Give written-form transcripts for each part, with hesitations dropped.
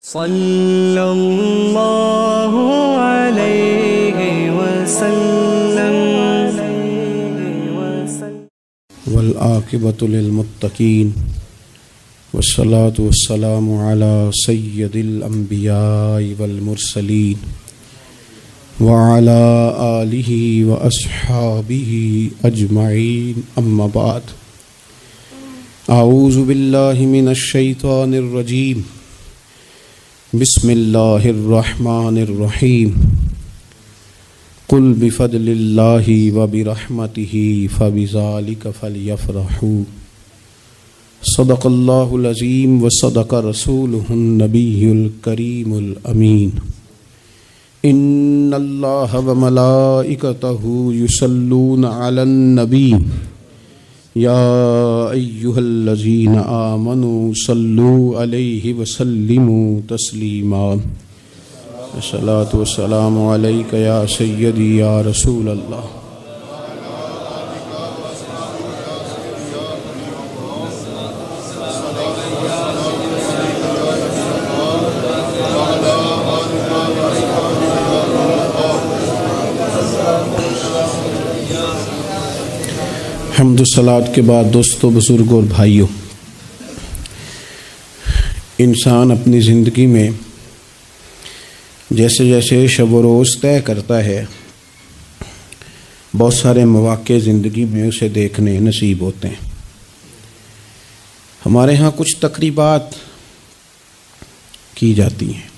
صلی اللہ علیہ وسلم والعاقبۃ للمتقین والصلاۃ والسلام علی سید الانبیاء والمرسلین وعلی آلہ واصحابہ اجمعین اما بعد اعوذ باللہ من الشیطان الرجیم بسم اللہ الرحمن الرحیم قل بفضل اللہ وبرحمتہ فبذلک فلیفرحوا صدق اللہ العظیم وصدق رسولہ النبی الکریم الامین ان اللہ وملائکتہ یصلون علی النبی یا ایہا الذین آمنوا صلوا علیہ وسلموا تسلیما الصلاۃ والسلام علیک یا سیدی یا رسول اللہ حمد و صلوات کے بعد دوستو، بزرگوں اور بھائیوں، انسان اپنی زندگی میں جیسے جیسے شب و روز طے کرتا ہے، بہت سارے مواقع زندگی میں اسے دیکھنے نصیب ہوتے ہیں۔ ہمارے ہاں کچھ تقریبات کی جاتی ہیں،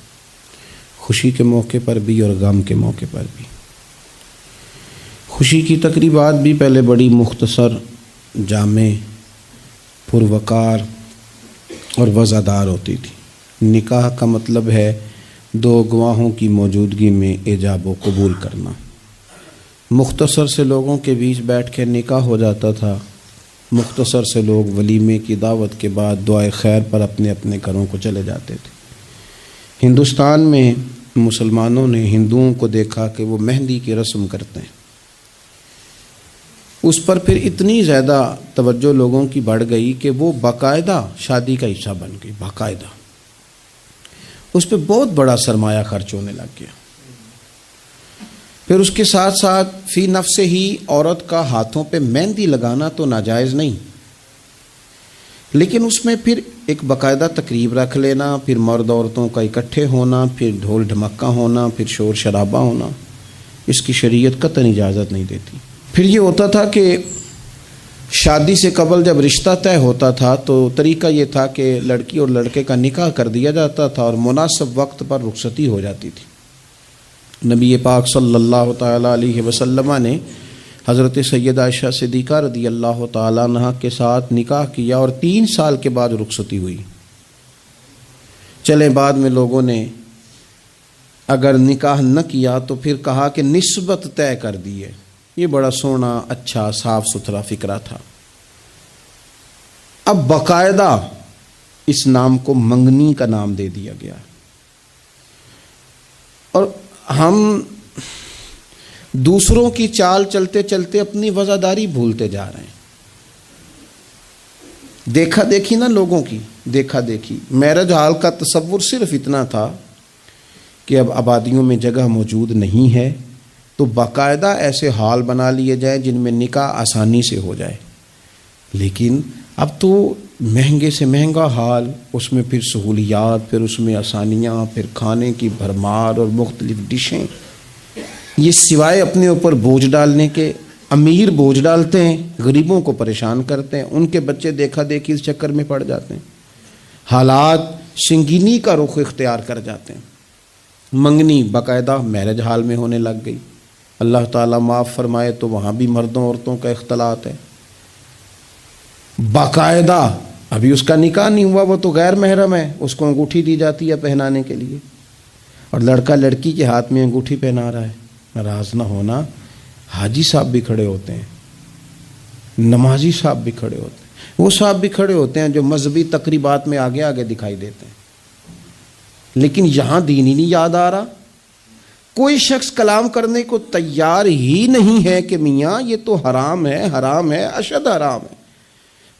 خوشی کے موقع پر بھی اور غم کے موقع پر بھی۔ خوشی کی تقریبات بھی پہلے بڑی مختصر، جامع، پروقار اور وزادار ہوتی تھی۔ نکاح کا مطلب ہے دو گواہوں کی موجودگی میں ایجاب و قبول کرنا۔ مختصر سے لوگوں کے بیچ بیٹھ کے نکاح ہو جاتا تھا، مختصر سے لوگ ولیمے کی دعوت کے بعد دعائے خیر پر اپنے اپنے گھروں کو چلے جاتے تھے۔ ہندوستان میں مسلمانوں نے ہندوؤں کو دیکھا کہ وہ مہندی کی رسم کرتے ہیں، اس پر پھر اتنی زیادہ توجہ لوگوں کی بڑھ گئی کہ وہ باقاعدہ شادی کا حصہ بن گئی، باقاعدہ اس پہ بہت بڑا سرمایہ خرچ ہونے لگ گیا۔ پھر اس کے ساتھ ساتھ فی نفس ہی عورت کا ہاتھوں پہ مہندی لگانا تو ناجائز نہیں، لیکن اس میں پھر ایک باقاعدہ تقریب رکھ لینا، پھر مرد عورتوں کا اکٹھے ہونا، پھر ڈھول ڈھمکا ہونا، پھر شور شرابہ ہونا، اس کی شریعت قطعاً اجازت نہیں دیتی۔ پھر یہ ہوتا تھا کہ شادی سے قبل جب رشتہ طے ہوتا تھا تو طریقہ یہ تھا کہ لڑکی اور لڑکے کا نکاح کر دیا جاتا تھا اور مناسب وقت پر رخصتی ہو جاتی تھی۔ نبی پاک صلی اللہ تعالیٰ علیہ وسلم نے حضرت سیدہ عائشہ صدیقہ رضی اللہ تعالیٰ عنہ کے ساتھ نکاح کیا اور 3 سال کے بعد رخصتی ہوئی۔ چلے بعد میں لوگوں نے اگر نکاح نہ کیا تو پھر کہا کہ نسبت طے کر دی ہے۔ یہ بڑا سونا، اچھا، صاف ستھرا فکرہ تھا۔ اب باقاعدہ اس نام کو منگنی کا نام دے دیا گیا، اور ہم دوسروں کی چال چلتے چلتے اپنی وزاداری بھولتے جا رہے ہیں۔ دیکھا دیکھی نا لوگوں کی، دیکھا دیکھی۔ میرج ہال کا تصور صرف اتنا تھا کہ اب آبادیوں میں جگہ موجود نہیں ہے تو باقاعدہ ایسے ہال بنا لیے جائیں جن میں نکاح آسانی سے ہو جائے، لیکن اب تو مہنگے سے مہنگا ہال، اس میں پھر سہولیات، پھر اس میں آسانیاں، پھر کھانے کی بھرمار اور مختلف ڈشیں۔ یہ سوائے اپنے اوپر بوجھ ڈالنے کے، امیر بوجھ ڈالتے ہیں، غریبوں کو پریشان کرتے ہیں، ان کے بچے دیکھا دیکھی اس چکر میں پڑ جاتے ہیں، حالات سنگینی کا رخ اختیار کر جاتے ہیں۔ منگنی باقاعدہ میرج ہال میں ہونے لگ گئی۔ اللہ تعالیٰ معاف فرمائے تو وہاں بھی مردوں عورتوں کا اختلاط ہے باقاعدہ۔ ابھی اس کا نکاح نہیں ہوا، وہ تو غیر محرم ہے، اس کو انگوٹھی دی جاتی ہے پہنانے کے لیے، اور لڑکا لڑکی کے ہاتھ میں انگوٹھی پہنا رہا ہے۔ ناراض نہ ہونا، حاجی صاحب بھی کھڑے ہوتے ہیں، نمازی صاحب بھی کھڑے ہوتے ہیں، وہ صاحب بھی کھڑے ہوتے ہیں جو مذہبی تقریبات میں آگے آگے دکھائی دیتے ہیں، لیکن یہاں دین ہی نہیں یاد آ رہا۔ کوئی شخص کلام کرنے کو تیار ہی نہیں ہے کہ میاں یہ تو حرام ہے، حرام ہے، اشد حرام ہے۔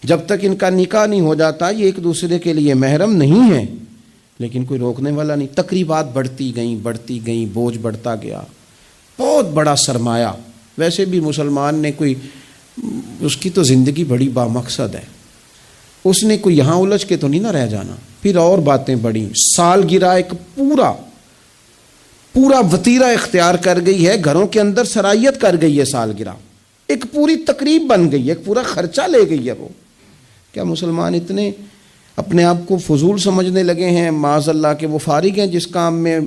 جب تک ان کا نکاح نہیں ہو جاتا، یہ ایک دوسرے کے لیے محرم نہیں ہے، لیکن کوئی روکنے والا نہیں. تقریبات بڑھتی گئیں, بوجھ بڑھتا گیا. بہت بڑا سرمایہ. ویسے بھی مسلمان نے کوئی, اس کی تو زندگی بڑی بامقصد ہے, اس نے کوئی یہاں الجھ کے تو نہیں نہ رہ جانا. پھر اور باتیں بڑی. سالگرہ ایک پورا وتیرہ اختیار کر گئی ہے, گھروں کے اندر سرائیت کر گئی ہے. سالگرہ ایک پوری تقریب بن گئی ہے, ایک پورا خرچہ لے گئی ہے وہ. کیا مسلمان اتنے اپنے آپ کو فضول سمجھنے لگے ہیں معاذ اللہ کہ وہ فارغ ہیں جس کام میں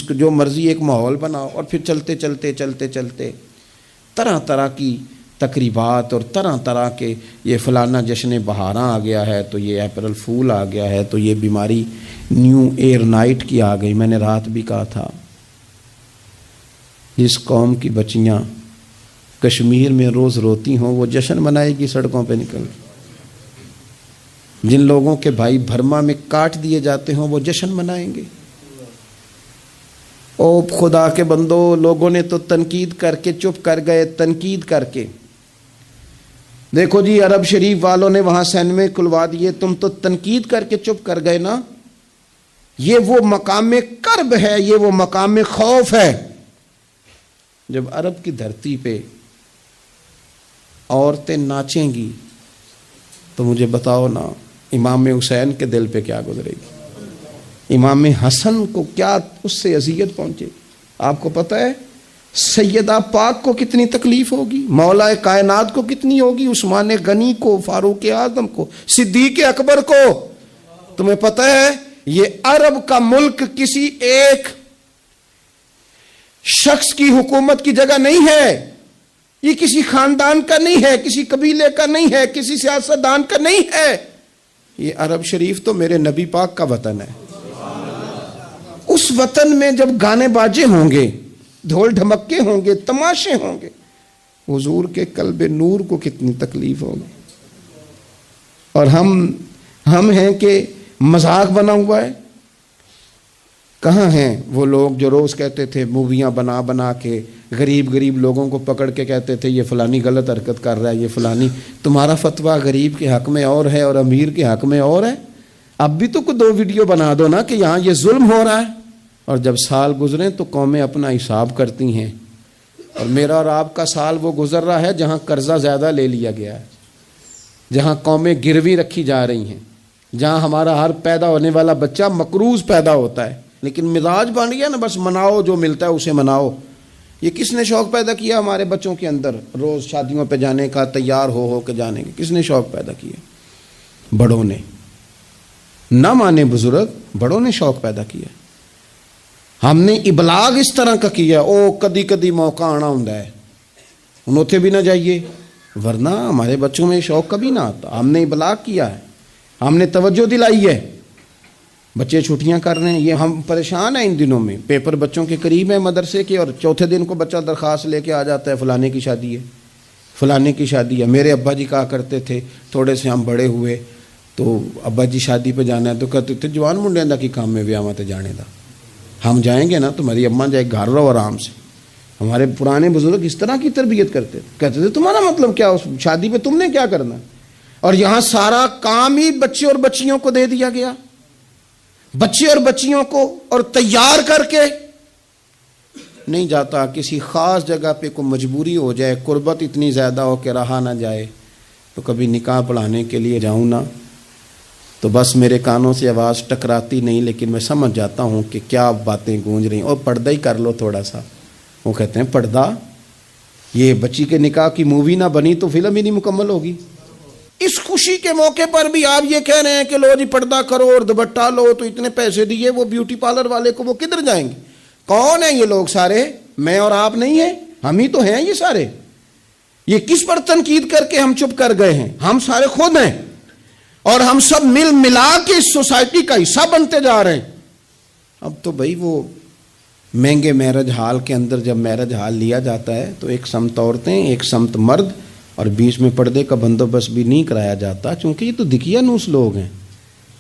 جو مرضی ایک ماحول بناؤ, اور پھر چلتے طرح طرح کی تقریبات اور طرح طرح کے, یہ فلانا جشن بہاراں آ گیا ہے, تو یہ اپریل فول آ گیا ہے, تو یہ بیماری نیو ایئر نائٹ کی آ گئی. میں نے رات بھی کہا تھا, جس قوم کی بچیاں کشمیر میں روز روتی ہوں وہ جشن منائے گی سڑکوں پہ نکل. جن لوگوں کے بھائی برما میں کاٹ دیے جاتے ہوں وہ جشن منائیں گے. او خدا کے بندو, لوگوں نے تو تنقید کر کے چپ کر گئے. تنقید کر کے دیکھو جی, عرب شریف والوں نے وہاں سینمے کھلوا دیے, تم تو تنقید کر کے چپ کر گئے نا. یہ وہ مقام کرب ہے, یہ وہ مقام خوف ہے. جب عرب کی دھرتی پہ عورتیں ناچیں گی تو مجھے بتاؤ نا, امام حسین کے دل پہ کیا گزرے گی, امام حسن کو کیا اس سے اذیت پہنچے گی. آپ کو پتہ ہے سیدہ پاک کو کتنی تکلیف ہوگی, مولا کائنات کو کتنی ہوگی, عثمان غنی کو, فاروق اعظم کو, صدیق اکبر کو. تمہیں پتہ ہے یہ عرب کا ملک کسی ایک شخص کی حکومت کی جگہ نہیں ہے, یہ کسی خاندان کا نہیں ہے, کسی قبیلے کا نہیں ہے, کسی سیاستدان کا نہیں ہے. یہ عرب شریف تو میرے نبی پاک کا وطن ہے. اس وطن میں جب گانے باجے ہوں گے, ڈھول ڈھمکے ہوں گے, تماشے ہوں گے, حضور کے قلب نور کو کتنی تکلیف ہوگی. اور ہم ہیں کہ مذاق بنا ہوا ہے. کہاں ہیں وہ لوگ جو روز کہتے تھے موویاں بنا کے غریب لوگوں کو پکڑ کے کہتے تھے یہ فلانی غلط حرکت کر رہا ہے, یہ فلانی. تمہارا فتویٰ غریب کے حق میں اور ہے اور امیر کے حق میں اور ہے. اب بھی تو 2 ویڈیو بنا دو نا کہ یہاں یہ ظلم ہو رہا ہے. اور جب سال گزریں تو قومیں اپنا حساب کرتی ہیں, اور میرا اور آپ کا سال وہ گزر رہا ہے جہاں قرضہ زیادہ لے لیا گیا ہے, جہاں قومیں گروی رکھی جا رہی ہیں, جہاں ہمارا ہر پیدا ہونے والا بچہ مقروض پیدا ہوتا ہے. لیکن مزاج بن گیا نا, بس مناؤ, جو ملتا ہے اسے مناؤ. یہ کس نے شوق پیدا کیا ہمارے بچوں کے اندر روز شادیوں پہ جانے کا, تیار ہو کے جانے کا؟ کس نے شوق پیدا کیا؟ بڑوں نے. نہ مانے بزرگ, بڑوں نے شوق پیدا کیا. ہم نے ابلاغ اس طرح کا کیا, او کدی موقع آنا ہوتا ہے, انہوں بھی نہ جائیے, ورنہ ہمارے بچوں میں شوق کبھی نہ آتا. ہم نے ابلاغ کیا ہے, ہم نے توجہ دلائی ہے. بچے چھٹیاں کر رہے ہیں, یہ ہم پریشان ہیں ان دنوں میں. پیپر بچوں کے قریب ہیں مدرسے کے, اور چوتھے دن کو بچہ درخواست لے کے آ جاتا ہے فلانے کی شادی ہے, فلانے کی شادی ہے. میرے ابا جی کہا کرتے تھے, تھوڑے سے ہم بڑے ہوئے تو ابا جی شادی پہ جانا ہے تو کہتے تھے جوان منڈے دا کی کام میں ویاواں تے جانے دا, ہم جائیں گے نا تمہاری اماں جائے گھر رہو آرام سے. ہمارے پرانے بزرگ اس طرح کی تربیت کرتے تھے, کہتے تھے تمہارا مطلب کیا, اس شادی پہ تم نے کیا کرنا. اور یہاں سارا کام ہی بچے اور بچیوں کو دے دیا گیا, بچے اور بچیوں کو, اور تیار کر کے نہیں جاتا. کسی خاص جگہ پہ کوئی مجبوری ہو جائے, قربت اتنی زیادہ ہو کہ رہا نہ جائے, تو کبھی نکاح پڑھانے کے لیے جاؤں نا تو بس میرے کانوں سے آواز ٹکراتی نہیں, لیکن میں سمجھ جاتا ہوں کہ کیا باتیں گونج رہی ہیں. اور پردہ ہی کر لو تھوڑا سا. وہ کہتے ہیں پردہ, یہ بچی کے نکاح کی مووی نہ بنی تو فلم ہی نہیں مکمل ہوگی. اس خوشی کے موقع پر بھی آپ یہ کہہ رہے ہیں کہ لو جی پردہ کرو اور دوپٹہ لو, تو اتنے پیسے دیے وہ بیوٹی پارلر والے کو, وہ کدھر جائیں گے؟ کون ہیں یہ لوگ سارے؟ میں اور آپ نہیں ہیں, ہم ہی تو ہیں یہ سارے. یہ کس پر تنقید کر کے ہم چپ کر گئے ہیں؟ ہم سارے خود ہیں, اور ہم سب ملا کے اس سوسائٹی کا حصہ بنتے جا رہے ہیں. اب تو بھائی وہ مہنگے میرج ہال کے اندر جب میرج ہال لیا جاتا ہے تو ایک سمت عورتیں, ایک سمت مرد, اور بیچ میں پردے کا بندوبست بھی نہیں کرایا جاتا, چونکہ یہ تو دکھیا نوس لوگ ہیں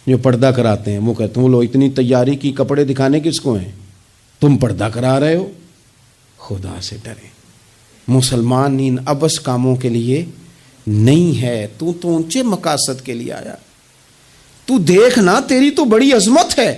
جو پردہ کراتے ہیں. وہ کہتے ہیں وہ لو اتنی تیاری کی, کپڑے دکھانے کس کو ہیں, تم پردہ کرا رہے ہو. خدا سے ڈرے, مسلمان ان ابس کاموں کے لیے نہیں ہے. تو اونچے مقاصد کے لیے آیا. تو دیکھ نا, تیری تو بڑی عظمت ہے,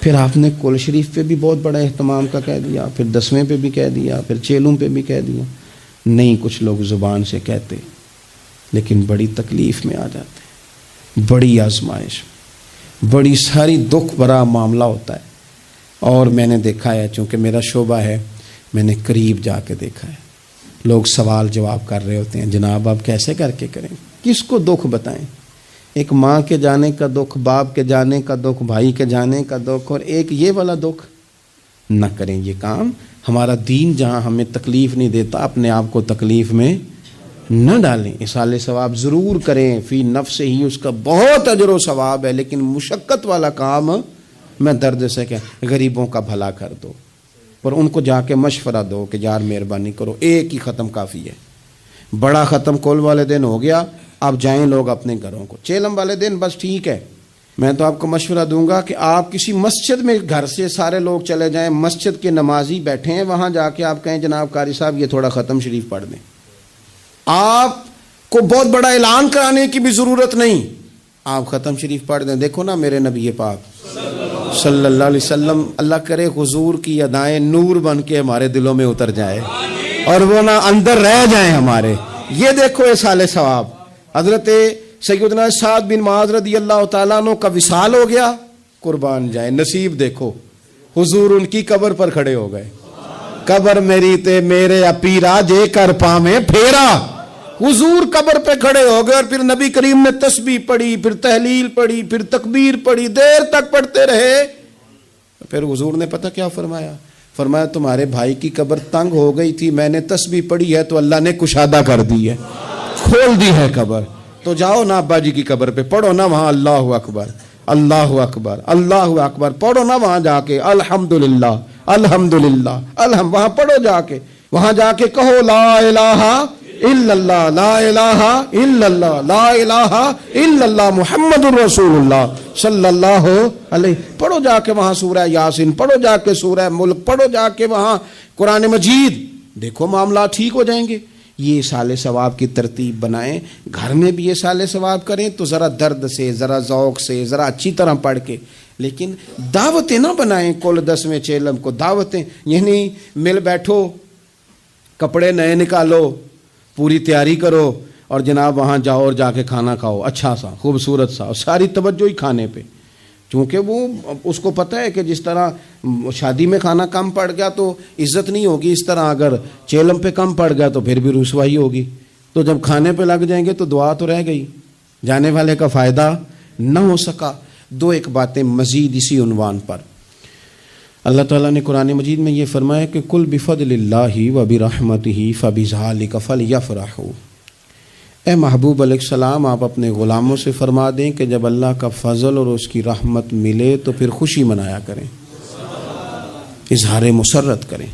پھر آپ نے کل شریف پہ بھی بہت بڑا اہتمام کا کہہ دیا، پھر 10ویں پہ بھی کہہ دیا، پھر چیلوں پہ بھی کہہ دیا. نہیں، کچھ لوگ زبان سے کہتے لیکن بڑی تکلیف میں آ جاتے، بڑی آزمائش، بڑی ساری دکھ بھرا معاملہ ہوتا ہے. اور میں نے دیکھا ہے، چونکہ میرا شعبہ ہے، میں نے قریب جا کے دیکھا ہے، لوگ سوال جواب کر رہے ہوتے ہیں، جناب آپ کیسے کر کے کریں، کس کو دکھ بتائیں؟ ایک ماں کے جانے کا دکھ، باپ کے جانے کا دکھ، بھائی کے جانے کا دکھ، اور ایک یہ والا دکھ. نہ کریں یہ کام. ہمارا دین جہاں ہمیں تکلیف نہیں دیتا، اپنے آپ کو تکلیف میں نہ ڈالیں. اصال ثواب ضرور کریں، فی نفس ہی اس کا بہت اجر و ثواب ہے، لیکن مشقت والا کام میں درد سے کہ غریبوں کا بھلا کر دو، اور ان کو جا کے مشورہ دو کہ یار مہربانی کرو، ایک ہی ختم کافی ہے. بڑا ختم کل والے دن ہو گیا، اب جائیں لوگ اپنے گھروں کو. چیلم والے دن بس ٹھیک ہے. میں تو آپ کو مشورہ دوں گا کہ آپ کسی مسجد میں گھر سے سارے لوگ چلے جائیں، مسجد کے نمازی بیٹھے ہیں، وہاں جا کے آپ کہیں جناب قاری صاحب یہ تھوڑا ختم شریف پڑھ دیں. آپ کو بہت بڑا اعلان کرانے کی بھی ضرورت نہیں، آپ ختم شریف پڑھ دیں. دیکھو نا میرے نبی پاک صلی اللہ علیہ وسلم، اللہ کرے حضور کی ادائیں نور بن کے ہمارے دلوں میں اتر جائے اور وہ نہ اندر رہ جائیں ہمارے. یہ دیکھو اصال ثواب. حضرت سیدنا سعد بن معاذ رضی اللہ تعالیٰ عنہ کا وصال ہو گیا، قربان جائے. نصیب دیکھو، حضور ان کی قبر پر کھڑے ہو گئے. قبر میری تے میرے اپیرا جے کر پامے پھیرا. حضور قبر پہ کھڑے ہو گئے، اور پھر نبی کریم نے تسبیح پڑھی، پھر تحلیل پڑھی، پھر تکبیر پڑھی، دیر تک پڑھتے رہے. پھر حضور نے پتہ کیا فرمایا؟ فرمایا تمہارے بھائی کی قبر تنگ ہو گئی تھی، میں نے تسبیح پڑھی ہے تو اللہ نے کشادہ کر دی ہے، کھول دی ہے قبر. تو جاؤ نا ابا جی کی قبر پہ، پڑھو نا وہاں اللہ اکبر اللہ اکبر اللہ اکبر، پڑھو نا وہاں جا کے الحمدللہ الحمدللہ الحمد، وہاں پڑھو جا کے، وہاں جا کے کہو لا الہ الا اللہ لا الہ الا اللہ لا الہ الا اللہ محمد الرسول اللہ صلی اللہ علیہ. پڑھو جا کے وہاں سورہ یاسین، پڑھو جا کے سورہ ملک، پڑھو جا کے وہاں قرآن مجید. دیکھو معاملات ٹھیک ہو جائیں گے. یہ سال ثواب کی ترتیب بنائیں، گھر میں بھی یہ سال ثواب کریں تو ذرا درد سے، ذرا ذوق سے، ذرا اچھی طرح پڑھ کے. لیکن دعوتیں نہ بنائیں کل 10ویں چیلم کو. دعوتیں یعنی مل بیٹھو، کپڑے نئے نکالو، پوری تیاری کرو، اور جناب وہاں جاؤ اور جا کے کھانا کھاؤ اچھا سا خوبصورت سا، اور ساری توجہ ہی کھانے پہ. چونکہ وہ اس کو پتہ ہے کہ جس طرح شادی میں کھانا کم پڑ گیا تو عزت نہیں ہوگی، اس طرح اگر چیلم پہ کم پڑ گیا تو پھر بھی رسوائی ہوگی. تو جب کھانے پہ لگ جائیں گے تو دعا تو رہ گئی، جانے والے کا فائدہ نہ ہو سکا. ایک باتیں مزید اسی عنوان پر. اللہ تعالیٰ نے قرآن مجید میں یہ فرمایا کہ کل بفضل اللہ و برحمتہ فبذالک فلیفرحوا. اے محبوب علیہ السلام، آپ اپنے غلاموں سے فرما دیں کہ جب اللہ کا فضل اور اس کی رحمت ملے تو پھر خوشی منایا کریں، اظہار مسرت کریں.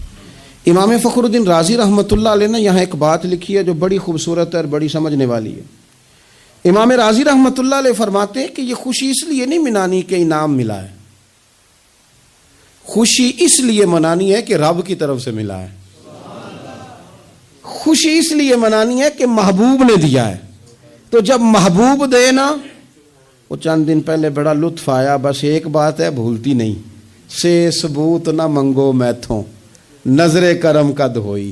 امام فخر الدین رازی رحمۃ اللہ علیہ نے یہاں ایک بات لکھی ہے جو بڑی خوبصورت ہے اور بڑی سمجھنے والی ہے. امام رازی رحمۃ اللہ علیہ فرماتے ہیں کہ یہ خوشی اس لیے نہیں منانی کہ انعام ملا ہے، خوشی اس لیے منانی ہے کہ رب کی طرف سے ملا ہے. خوشی اس لیے منانی ہے کہ محبوب نے دیا ہے. تو جب محبوب دے نا، وہ چند دن پہلے بڑا لطف آیا، بس ایک بات ہے بھولتی نہیں، سے ثبوت نہ منگو میتھوں نظر کرم قد ہوئی.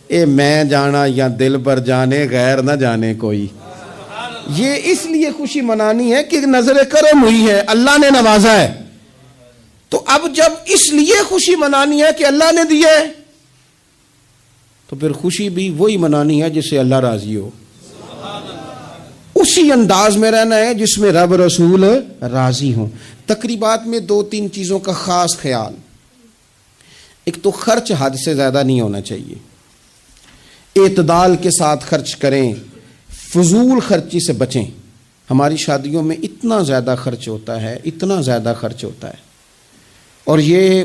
اے میں جانا یا دل پر جانے غیر نہ جانے کوئی. یہ اس لیے خوشی منانی ہے کہ نظر کرم ہوئی ہے، اللہ نے نوازا ہے. تو اب جب اس لیے خوشی منانی ہے کہ اللہ نے دیا ہے تو پھر خوشی بھی وہی منانی ہے جس سے اللہ راضی ہو. اسی انداز میں رہنا ہے جس میں رب رسول راضی ہوں. تقریبات میں 2-3 چیزوں کا خاص خیال. ایک تو خرچ حد سے زیادہ نہیں ہونا چاہیے، اعتدال کے ساتھ خرچ کریں، فضول خرچی سے بچیں. ہماری شادیوں میں اتنا زیادہ خرچ ہوتا ہے، اتنا زیادہ خرچ ہوتا ہے، اور یہ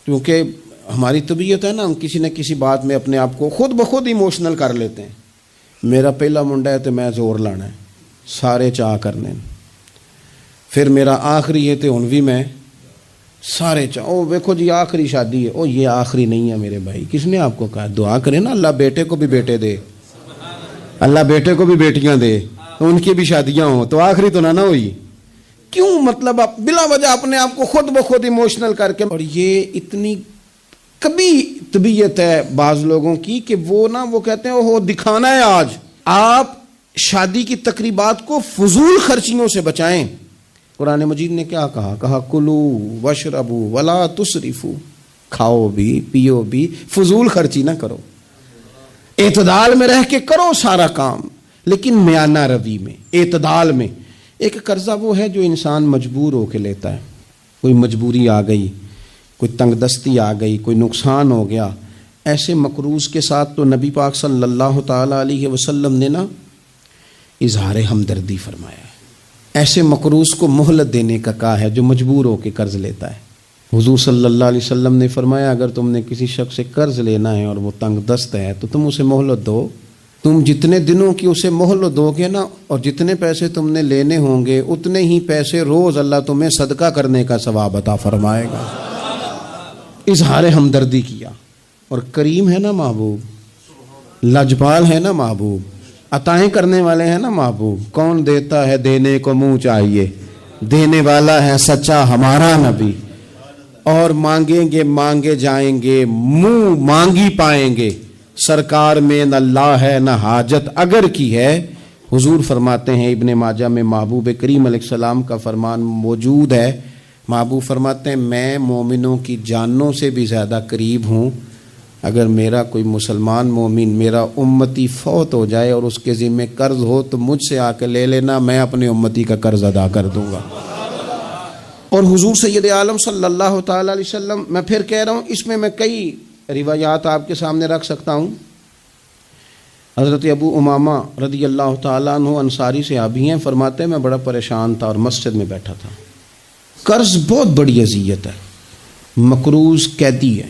کیونکہ ہماری طبیعت ہے نا، ہم کسی نہ کسی بات میں اپنے آپ کو خود بخود ایموشنل کر لیتے ہیں. میرا پہلا منڈا ہے تو میں زور لانا ہے، سارے چاہ کرنے. پھر میرا آخری ہے تو ہن بھی میں سارے چاہ. او دیکھو جی آخری شادی ہے، او یہ آخری نہیں ہے میرے بھائی. کس نے آپ کو کہا؟ دعا کریں نا اللہ بیٹے کو بھی بیٹے دے، اللہ بیٹے کو بھی بیٹیاں دے، ان کی بھی شادیاں ہوں تو آخری تو نہ ہوئی. کیوں مطلب آپ بلا وجہ اپنے آپ کو خود بخود ایموشنل کر کے. اور یہ اتنی کبھی طبیعت ہے بعض لوگوں کی کہ وہ کہتے ہیں وہ دکھانا ہے. آج آپ شادی کی تقریبات کو فضول خرچیوں سے بچائیں. قرآن مجید نے کیا کہا کلو وشربو ولا تسرفو، کھاؤ بھی پیو بھی، فضول خرچی نہ کرو، اعتدال میں رہ کے کرو سارا کام، لیکن میانہ روی میں، اعتدال میں. ایک قرضہ وہ ہے جو انسان مجبور ہو کے لیتا ہے. کوئی مجبوری آ گئی، کوئی تنگ دستی آ گئی، کوئی نقصان ہو گیا، ایسے مقروض کے ساتھ تو نبی پاک صلی اللہ تعالی علیہ وسلم نے نا اظہار ہمدردی فرمایا ہے. ایسے مقروض کو مہلت دینے کا کہا ہے جو مجبور ہو کے قرض لیتا ہے. حضور صلی اللہ علیہ وسلم نے فرمایا اگر تم نے کسی شخص سے قرض لینا ہے اور وہ تنگ دست ہے تو تم اسے مہلت دو. تم جتنے دنوں کی اسے مہلت دو گے نا، اور جتنے پیسے تم نے لینے ہوں گے اتنے ہی پیسے روز اللہ تمہیں صدقہ کرنے کا ثواب عطا فرمائے گا. اظہار ہمدردی کیا. اور کریم ہے نا محبوب، لاجپال ہے نا محبوب، عطائیں کرنے والے ہیں نا محبوب. کون دیتا ہے دینے کو منہ چاہیے، دینے والا ہے سچا ہمارا نبی. اور مانگیں گے مانگے جائیں گے، منہ مانگی پائیں گے. سرکار میں نہ اللہ ہے نہ حاجت اگر کی ہے. حضور فرماتے ہیں ابن ماجہ میں محبوب کریم علیہ السلام کا فرمان موجود ہے. محبوب فرماتے ہیں میں مومنوں کی جانوں سے بھی زیادہ قریب ہوں. اگر میرا کوئی مسلمان مومن میرا امتی فوت ہو جائے اور اس کے ذمہ قرض ہو تو مجھ سے آ کے لے لینا، میں اپنے امتی کا قرض ادا کر دوں گا. اور حضور سید عالم صلی اللہ تعالی علیہ وسلم، میں پھر کہہ رہا ہوں اس میں کئی روایات آپ کے سامنے رکھ سکتا ہوں. حضرت ابو امامہ رضی اللہ تعالیٰ عنہ انصاری صحابی ہیں، فرماتے ہیں میں بڑا پریشان تھا اور مسجد میں بیٹھا تھا. قرض بہت بڑی اذیت ہے. مقروض قیدی ہے،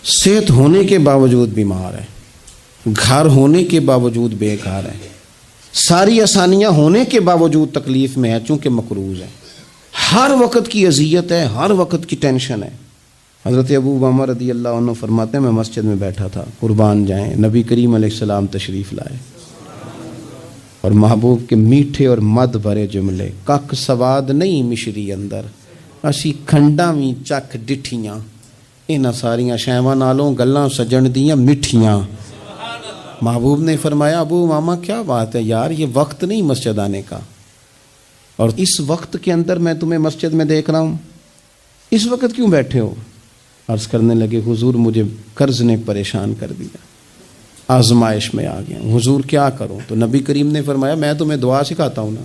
صحت ہونے کے باوجود بیمار ہے، گھر ہونے کے باوجود بے گھر ہے، ساری آسانیاں ہونے کے باوجود تکلیف میں ہے چونکہ مقروض ہے. ہر وقت کی اذیت ہے، ہر وقت کی ٹینشن ہے. حضرت ابو امامہ رضی اللہ عنہ فرماتے ہیں میں مسجد میں بیٹھا تھا، قربان جائیں نبی کریم علیہ السلام تشریف لائے اور محبوب کے میٹھے اور مد بھرے جملے، کک سواد نہیں مشری اندر اسی کھنڈاں وی چک ڈٹھیاں، انہاں ساریاں شیواں نالوں گلاں سجن دیاں مٹھیاں. محبوب نے فرمایا ابو امامہ کیا بات ہے یار، یہ وقت نہیں مسجد آنے کا، اور اس وقت کے اندر میں تمہیں مسجد میں دیکھ رہا ہوں، اس وقت کیوں بیٹھے ہو؟ عرض کرنے لگے حضور مجھے قرض نے پریشان کر دیا، آزمائش میں آ گیا ہوں، حضور کیا کروں؟ تو نبی کریم نے فرمایا میں تمہیں دعا سکھاتا ہوں نا.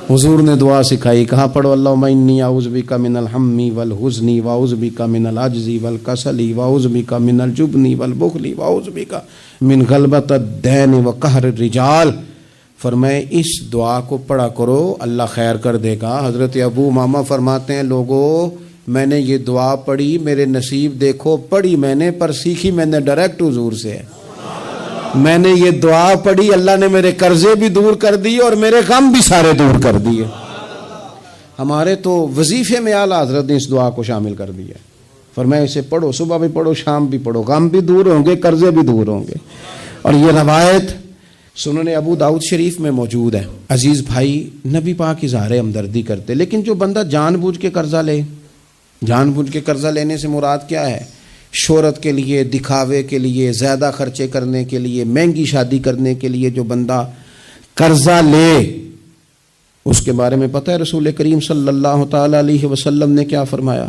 حضور نے دعا سکھائی، کہا پڑھو اللہم انی اعوذ بک من الہم والحزن واعوذ بک من العجز والکسل واعوذ بک من الجبن والبخل واعوذ بک من غلبۃ الدین وقہر الرجال. فرمائے اس دعا کو پڑھا کرو اللہ خیر کر دے گا. حضرت ابو امامہ فرماتے ہیں لوگوں میں نے یہ دعا پڑھی، میرے نصیب دیکھو، پڑھی میں نے پر سیکھی میں نے ڈائریکٹ حضور سے ہے. میں نے یہ دعا پڑھی، اللہ نے میرے قرضے بھی دور کر دیے اور میرے غم بھی سارے دور کر دیے. ہمارے تو وظیفے میں اعلیٰ حضرت نے اس دعا کو شامل کر دیا. فرمایا اسے پڑھو، صبح بھی پڑھو شام بھی پڑھو، غم بھی دور ہوں گے قرضے بھی دور ہوں گے. اور یہ روایت سنن ابو داؤد شریف میں موجود ہے. عزیز بھائی نبی پاک اظہار ہمدردی کرتے، لیکن جو بندہ جان بوجھ کے قرضہ لے، جان بوجھ کے قرضہ لینے سے مراد کیا ہے؟ شہرت کے لیے، دکھاوے کے لیے، زیادہ خرچے کرنے کے لیے، مہنگی شادی کرنے کے لیے جو بندہ قرضہ لے اس کے بارے میں پتہ ہے رسول کریم صلی اللہ تعالی علیہ وسلم نے کیا فرمایا؟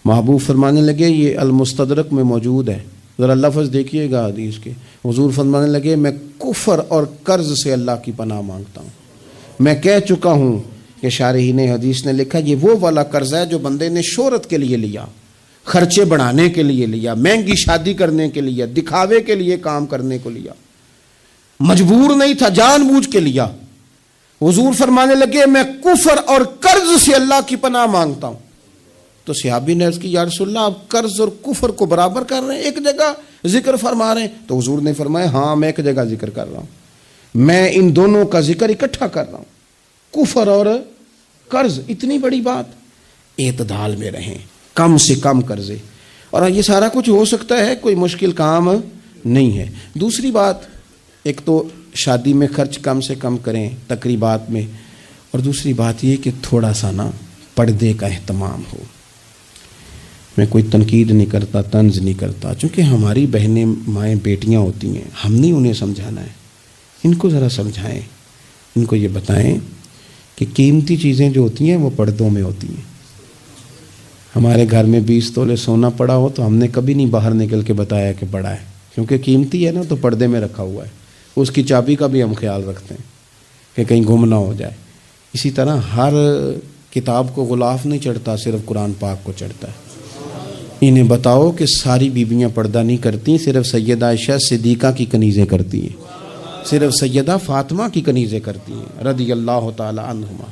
محبوب فرمانے لگے، یہ المستدرک میں موجود ہے، ذرا لفظ دیکھیے گا حدیث کے. حضور فرمانے لگے میں کفر اور قرض سے اللہ کی پناہ مانگتا ہوں. میں کہہ چکا ہوں کہ شارحین حدیث نے لکھا یہ وہ والا قرض ہے جو بندے نے شہرت کے لیے لیا، خرچے بڑھانے کے لیے لیا، مہنگی شادی کرنے کے لیے، دکھاوے کے لیے کام کرنے کو لیا، مجبور نہیں تھا، جان بوجھ کے لیا. حضور فرمانے لگے میں کفر اور قرض سے اللہ کی پناہ مانگتا ہوں. تو صحابی نے عرض کی یا رسول اللہ آپ قرض اور کفر کو برابر کر رہے ہیں، ایک جگہ ذکر فرما رہے ہیں؟ تو حضور نے فرمایا ہاں میں ایک جگہ ذکر کر رہا ہوں، میں ان دونوں کا ذکر اکٹھا کر رہا ہوں، کفر اور قرض. اتنی بڑی بات، اعتدال میں رہیں، کم سے کم قرضے. اور یہ سارا کچھ ہو سکتا ہے، کوئی مشکل کام نہیں ہے. دوسری بات، ایک تو شادی میں خرچ کم سے کم کریں تقریبات میں، اور دوسری بات یہ کہ تھوڑا سا نا پردے کا اہتمام ہو. میں کوئی تنقید نہیں کرتا، طنز نہیں کرتا، چونکہ ہماری بہنیں مائیں بیٹیاں ہوتی ہیں، ہم نہیں انہیں سمجھانا ہے. ان کو ذرا سمجھائیں، ان کو یہ بتائیں کہ قیمتی چیزیں جو ہوتی ہیں وہ پردوں میں ہوتی ہیں. ہمارے گھر میں 20 تولے سونا پڑا ہو تو ہم نے کبھی نہیں باہر نکل کے بتایا کہ پڑا ہے، کیونکہ قیمتی ہے نا، تو پردے میں رکھا ہوا ہے. اس کی چابی کا بھی ہم خیال رکھتے ہیں کہ کہیں گم نہ ہو جائے. اسی طرح ہر کتاب کو غلاف نہیں چڑھتا، صرف قرآن پاک کو چڑھتا ہے. انہیں بتاؤ کہ ساری بیویاں پردہ نہیں کرتی، صرف سیدہ عائشہ صدیقہ کی کنیزیں کرتی ہیں، صرف سیدہ فاطمہ کی کنیزیں کرتی ہیں رضی اللہ تعالی عنہما.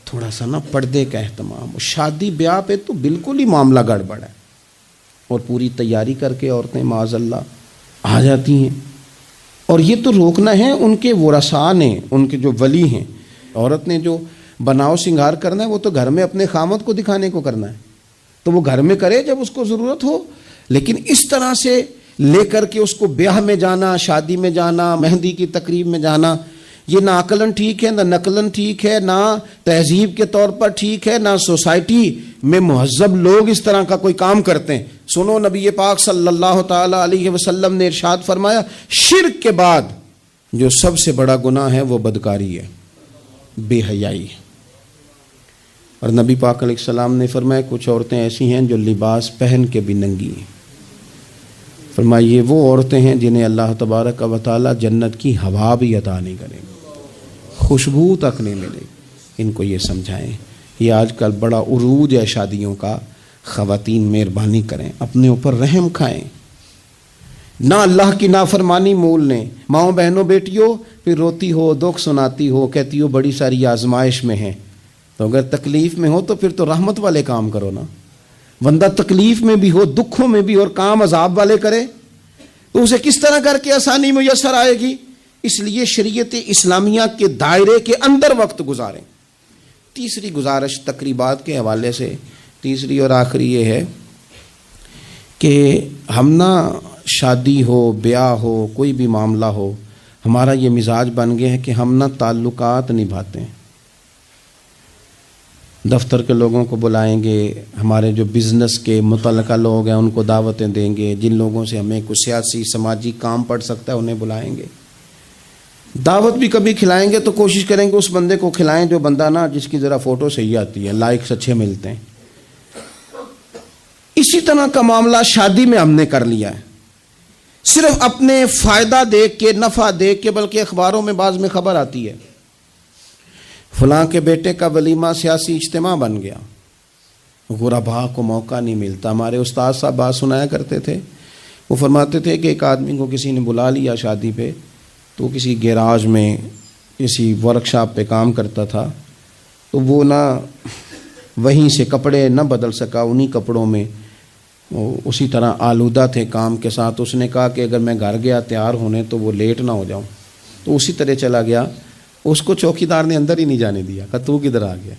تھوڑا سا نا پردے کا اہتمام. شادی بیاہ پہ تو بالکل ہی معاملہ گڑبڑ ہے، اور پوری تیاری کر کے عورتیں معاذ اللہ آ جاتی ہیں. اور یہ تو روکنا ہے ان کے ورثاء نے، ان کے جو ولی ہیں. عورت نے جو بناؤ سنگار کرنا ہے وہ تو گھر میں اپنے خامد کو دکھانے کو کرنا ہے، تو وہ گھر میں کرے جب اس کو ضرورت ہو. لیکن اس طرح سے لے کر کے اس کو بیاہ میں جانا، شادی میں جانا، مہندی کی تقریب میں جانا، یہ نہ عقلاً ٹھیک ہے، نہ نقلاً ٹھیک ہے، نہ تہذیب کے طور پر ٹھیک ہے، نہ سوسائٹی میں مہذب لوگ اس طرح کا کوئی کام کرتے ہیں. سنو نبی پاک صلی اللہ تعالی علیہ وسلم نے ارشاد فرمایا، شرک کے بعد جو سب سے بڑا گناہ ہے وہ بدکاری ہے، بے حیائی ہے. اور نبی پاک علیہ السلام نے فرمایا کچھ عورتیں ایسی ہیں جو لباس پہن کے بھی ننگی ہیں. فرمایا یہ وہ عورتیں ہیں جنہیں اللہ تبارک و تعالی جنت کی ہوا بھی عطا نہیں کرے گا، خوشبو تک نہیں ملے. ان کو یہ سمجھائیں. یہ آج کل بڑا عروج ہے شادیوں کا. خواتین مہربانی کریں، اپنے اوپر رحم کھائیں، نہ اللہ کی نافرمانی مول لیں. ماؤں بہنوں بیٹیوں پھر روتی ہو، دکھ سناتی ہو، کہتی ہو بڑی ساری آزمائش میں ہیں. تو اگر تکلیف میں ہو تو پھر تو رحمت والے کام کرو نا. بندہ تکلیف میں بھی ہو، دکھوں میں بھی، اور کام عذاب والے کرے تو اسے کس طرح کر کے آسانی میسر آئے گی. اس لیے شریعت اسلامیہ کے دائرے کے اندر وقت گزاریں. تیسری گزارش تقریبات کے حوالے سے، تیسری اور آخری یہ ہے کہ ہم نہ شادی ہو، بیاہ ہو، کوئی بھی معاملہ ہو، ہمارا یہ مزاج بن گیا ہے کہ ہم نہ تعلقات نبھاتے ہیں. دفتر کے لوگوں کو بلائیں گے، ہمارے جو بزنس کے متعلقہ لوگ ہیں ان کو دعوتیں دیں گے، جن لوگوں سے ہمیں کوئی سیاسی سماجی کام پڑ سکتا ہے انہیں بلائیں گے. دعوت بھی کبھی کھلائیں گے تو کوشش کریں گے اس بندے کو کھلائیں جو بندہ نا جس کی ذرا فوٹو صحیح آتی ہے، لائکس اچھے ملتے ہیں. اسی طرح کا معاملہ شادی میں ہم نے کر لیا ہے. صرف اپنے فائدہ دیکھ کے، نفع دیکھ کے، بلکہ اخباروں میں بعض میں خبر آتی ہے فلاں کے بیٹے کا ولیمہ سیاسی اجتماع بن گیا. غربا کو موقع نہیں ملتا. ہمارے استاد صاحب بات سنایا کرتے تھے، وہ فرماتے تھے کہ ایک آدمی کو کسی نے بلا لیا شادی پہ، تو کسی گیراج میں کسی ورک شاپ پہ کام کرتا تھا، تو وہ نہ وہیں سے کپڑے نہ بدل سکا، انہی کپڑوں میں اسی طرح آلودہ تھے کام کے ساتھ. اس نے کہا کہ اگر میں گھر گیا تیار ہونے تو وہ لیٹ نہ ہو جاؤں، تو اسی طرح چلا گیا. اس کو چوکیدار نے اندر ہی نہیں جانے دیا، کہا تو کدھر آ گیا.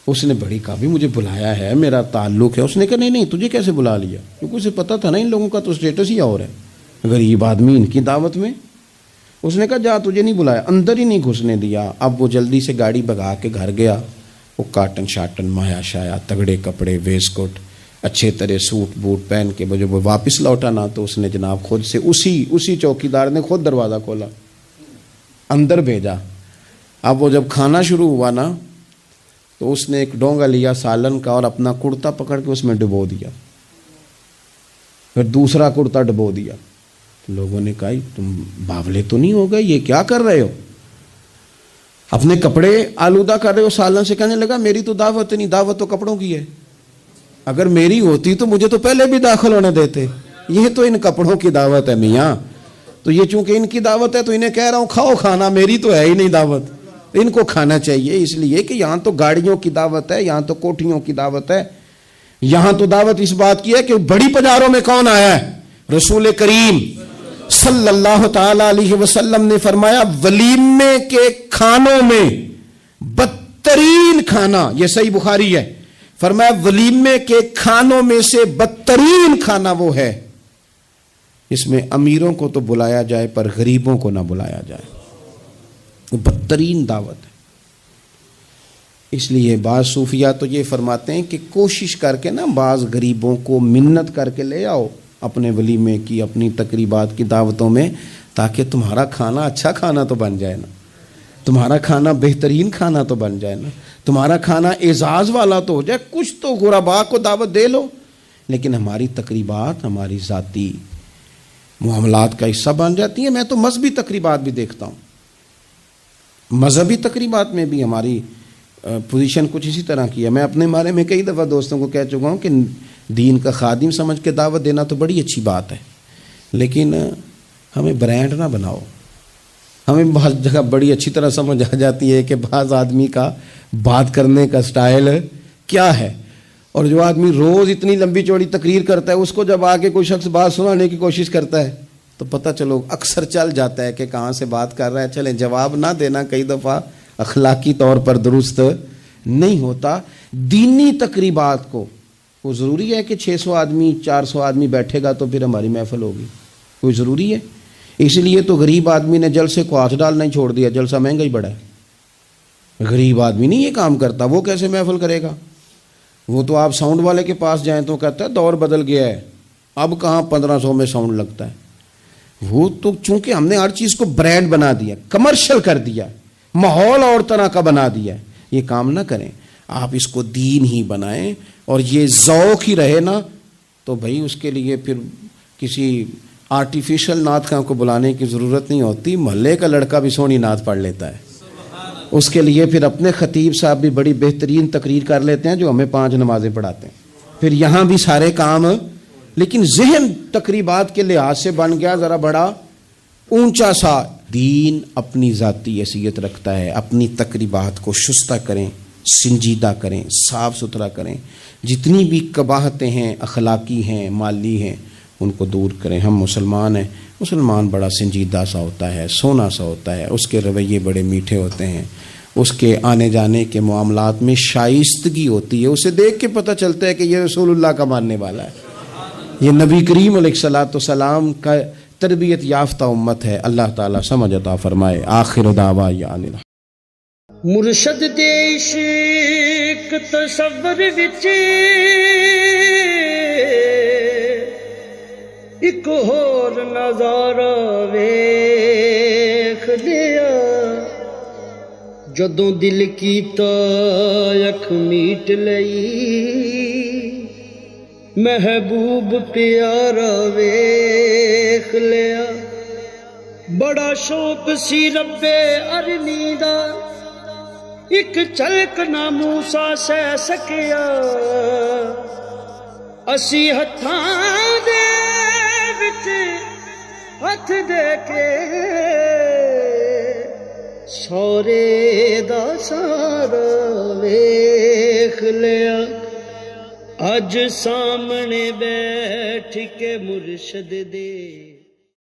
اس نے بڑی کہا بھی مجھے بلایا ہے، میرا تعلق ہے. اس نے کہا نہیں تجھے کیسے بلا لیا، کیونکہ اسے پتا تھا نا ان لوگوں کا تو اسٹیٹس ہی اور ہے، غریب آدمی ان کی دعوت میں. اس نے کہا جا تجھے نہیں بلایا، اندر ہی نہیں گھسنے دیا. اب وہ جلدی سے گاڑی بھگا کے گھر گیا. وہ کاٹن شاٹن مایا شایا تگڑے کپڑے، ویسٹ کوٹ، اچھے طرح سوٹ بوٹ پہن کے جب وہ واپس لوٹا نا تو اس نے جناب خود سے اسی چوکیدار نے خود دروازہ کھولا، اندر بھیجا. اب وہ جب کھانا شروع ہوا نا تو اس نے ایک ڈونگا لیا سالن کا اور اپنا کرتا پکڑ کے اس میں ڈبو دیا، پھر دوسرا کرتا ڈبو دیا. لوگوں نے کہا تم باولے تو نہیں ہو گئے، یہ کیا کر رہے ہو، اپنے کپڑے آلودہ کر رہے ہو سالن سے. کہنے لگا میری تو دعوت نہیں، دعوت تو کپڑوں کی ہے، اگر میری ہوتی تو مجھے تو پہلے بھی داخل ہونے دیتے، یہ تو ان کپڑوں کی دعوت ہے میاں. تو یہ چونکہ ان کی دعوت ہے تو انہیں کہہ رہا ہوں کھاؤ کھانا، میری تو ہے ہی نہیں دعوت، ان کو کھانا چاہیے. اس لیے کہ یہاں تو گاڑیوں کی دعوت ہے، یہاں تو کوٹھیوں کی دعوت ہے، یہاں تو دعوت اس بات کی ہے کہ بڑی پجاروں میں کون آیا ہے. رسول کریم صلی اللہ تعالی علیہ وسلم نے فرمایا ولیمے کے کھانوں میں بدترین کھانا، یہ صحیح بخاری ہے، فرمایا ولیمے کے کھانوں میں سے بدترین کھانا وہ ہے اس میں امیروں کو تو بلایا جائے پر غریبوں کو نہ بلایا جائے. وہ بدترین دعوت ہے. اس لیے بعض صوفیہ تو یہ فرماتے ہیں کہ کوشش کر کے نا بعض غریبوں کو منت کر کے لے آؤ اپنے ولیمے کی، اپنی تقریبات کی دعوتوں میں، تاکہ تمہارا کھانا اچھا کھانا تو بن جائے نا، تمہارا کھانا بہترین کھانا تو بن جائے نا، تمہارا کھانا اعزاز والا تو ہو جائے، کچھ تو غربا کو دعوت دے لو۔ لیکن ہماری تقریبات ہماری ذاتی معاملات کا حصہ بن جاتی ہیں۔ میں تو مذہبی تقریبات بھی دیکھتا ہوں، مذہبی تقریبات میں بھی ہماری پوزیشن کچھ اسی طرح کی ہے۔ میں اپنے بارے میں کئی دفعہ دوستوں کو کہہ چکا ہوں کہ دین کا خادم سمجھ کے دعوت دینا تو بڑی اچھی بات ہے، لیکن ہمیں برانڈ نہ بناؤ۔ ہمیں بعض جگہ بڑی اچھی طرح سمجھ آ جاتی ہے کہ بعض آدمی کا بات کرنے کا سٹائل کیا ہے، اور جو آدمی روز اتنی لمبی چوڑی تقریر کرتا ہے، اس کو جب آگے کوئی شخص بات سنانے کی کوشش کرتا ہے تو پتہ چلو اکثر چل جاتا ہے کہ کہاں سے بات کر رہا ہے۔ چلیں، جواب نہ دینا کئی دفعہ اخلاقی طور پر درست نہیں ہوتا۔ دینی تقریبات کو وہ ضروری ہے کہ 600 آدمی 400 آدمی بیٹھے گا تو پھر ہماری محفل ہوگی؟ کوئی ضروری ہے؟ اس لیے تو غریب آدمی نے جلسے کو ہاتھ ڈالنا ہی چھوڑ دیا، جلسہ مہنگا ہی بڑا ہے۔ غریب آدمی نہیں یہ کام کرتا، وہ کیسے محفل کرے گا؟ وہ تو آپ ساؤنڈ والے کے پاس جائیں تو کہتا ہے دور بدل گیا ہے، اب کہاں 1500 میں ساؤنڈ لگتا ہے۔ وہ تو چونکہ ہم نے ہر چیز کو برانڈ بنا دیا، کمرشل کر دیا، ماحول اور طرح کا بنا دیا، یہ کام نہ کریں۔ آپ اس کو دین ہی بنائیں اور یہ ذوق ہی رہے نا، تو بھائی اس کے لیے پھر کسی آرٹیفیشل نعت خواں کو بلانے کی ضرورت نہیں ہوتی، محلے کا لڑکا بھی سونی نعت پڑھ لیتا ہے۔ اس کے لیے پھر اپنے خطیب صاحب بھی بڑی بہترین تقریر کر لیتے ہیں جو ہمیں 5 نمازیں پڑھاتے ہیں، پھر یہاں بھی سارے کام۔ لیکن ذہن تقریبات کے لحاظ سے بن گیا ذرا بڑا اونچا سا۔ دین اپنی ذاتی حیثیت رکھتا ہے، اپنی تقریبات کو شستہ کریں، سنجیدہ کریں، صاف ستھرا کریں، جتنی بھی قباحتیں ہیں، اخلاقی ہیں، مالی ہیں، ان کو دور کریں۔ ہم مسلمان ہیں، مسلمان بڑا سنجیدہ سا ہوتا ہے، سونا سا ہوتا ہے، اس کے رویے بڑے میٹھے ہوتے ہیں، اس کے آنے جانے کے معاملات میں شائستگی ہوتی ہے، اسے دیکھ کے پتہ چلتا ہے کہ یہ رسول اللہ کا ماننے والا ہے، یہ نبی کریم علیہ الصلوۃ والسلام کا تربیت یافتہ امت ہے۔ اللہ تعالیٰ سمجھ عطا فرمائے۔ آخر دعوانا مرشد دے عشق تصور وچ ایک ہور نظارہ ویکھ لیا، جدوں دل کیتا اکھ میٹ لئی، محبوب پیارا ویکھ لیا۔ بڑا شوق سی رب ارنی دا، ایک چلک نہ موسیٰ سہ سکیا، اسی ہتھاں دے وچ ہتھ دے کے سورے دا سارا ویکھ لیا۔ اج سامنے بیٹھ کے مرشد دے